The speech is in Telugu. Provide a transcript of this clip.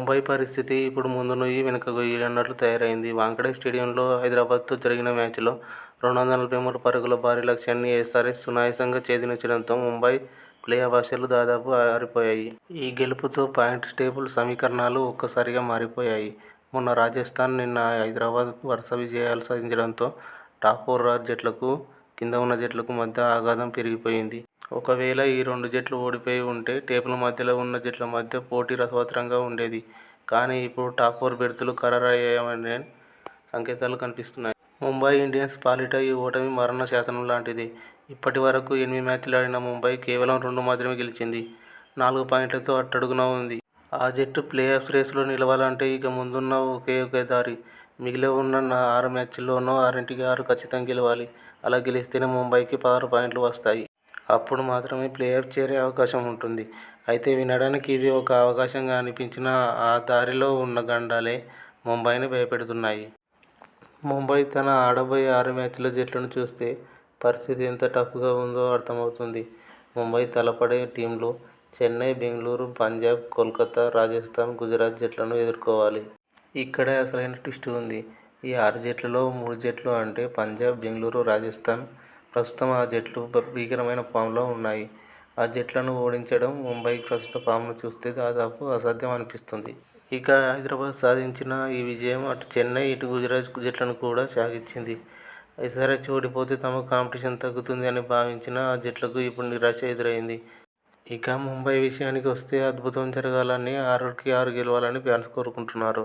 ముంబై పరిస్థితి ఇప్పుడు ముందు నుయ్యి వెనుక గొయ్యి అన్నట్లు తయారైంది. వాంఖడే స్టేడియంలో హైదరాబాద్తో జరిగిన మ్యాచ్లో 243 పరుగుల భారీ లక్ష్యాన్ని ఎస్ఆర్హెచ్ సునాయాసంగా ఛేదించడంతో ముంబై ప్లేఆఫ్ ఆశలు దాదాపు ఆరిపోయాయి. ఈ గెలుపుతో పాయింట్స్ టేబుల్ సమీకరణాలు ఒక్కసారిగా మారిపోయాయి. మొన్న రాజస్థాన్, నిన్న హైదరాబాద్ వరుస విజయాలు సాధించడంతో టాప్ 4 జట్లకు, కింద ఉన్న జట్లకు మధ్య ఆఘాతం పెరిగిపోయింది. ఒకవేళ ఈ రెండు జట్లు ఓడిపోయి ఉంటే టేబుల్ మధ్యలో ఉన్న జట్ల మధ్య పోటీ రసవత్తరంగా ఉండేది. కానీ ఇప్పుడు టాప్ 4 బెర్తులు ఖరారయ్యాయనే సంకేతాలు కనిపిస్తున్నాయి. ముంబై ఇండియన్స్ పాలిట ఈ ఓటమి మరణ శాసనం లాంటిది. ఇప్పటి వరకు 8 మ్యాచ్లు ఆడిన ముంబై కేవలం 2 మాత్రమే గెలిచింది. 4 పాయింట్లతో అట్టడుగున ఉంది. ఆ జట్టు ప్లేఆఫ్ రేసులో నిలవాలంటే ఇక ముందున్న ఒకే దారి. మిగిలి ఉన్న 6 మ్యాచ్ల్లోనూ 6కి 6 ఖచ్చితంగా గెలవాలి. అలా గెలిస్తేనే ముంబైకి 16 పాయింట్లు వస్తాయి. అప్పుడు మాత్రమే ప్లేఆఫ్ చేరే అవకాశం ఉంటుంది. అయితే వినడానికి ఇది ఒక అవకాశంగా అనిపించినా ఆ దారిలో ఉన్న గండాలే ముంబైని భయపెడుతున్నాయి. ముంబై తన ఆడబోయే 6 మ్యాచ్ల జట్లను చూస్తే పరిస్థితి ఎంత టఫ్గా ఉందో అర్థమవుతుంది. ముంబై తలపడే టీమ్లు చెన్నై, బెంగళూరు, పంజాబ్, కోల్కతా, రాజస్థాన్, గుజరాత్ జట్లను ఎదుర్కోవాలి. ఇక్కడే అసలైన ట్విస్ట్ ఉంది. ఈ 6 జట్లలో 3 జట్లు అంటే పంజాబ్, బెంగళూరు, రాజస్థాన్ ప్రస్తుతం ఆ జట్లు భీకరమైన ఫామ్లో ఉన్నాయి. ఆ జట్లను ఓడించడం ముంబై ప్రస్తుత ఫామ్ను చూస్తే దాదాపు అసాధ్యం అనిపిస్తుంది. ఇక హైదరాబాద్ సాధించిన ఈ విజయం అటు చెన్నై, ఇటు గుజరాత్ జట్లను కూడా షాకిచ్చింది. ఎస్ఆర్హెచ్ ఓడిపోతే తమకు కాంపిటీషన్ తగ్గుతుంది అని భావించిన ఆ జట్లకు ఇప్పుడు నిరాశ ఎదురైంది. ఇక ముంబై విషయానికి వస్తే అద్భుతం జరగాలని, 6కి 6 గెలవాలని ఫ్యాన్స్ కోరుకుంటున్నారు.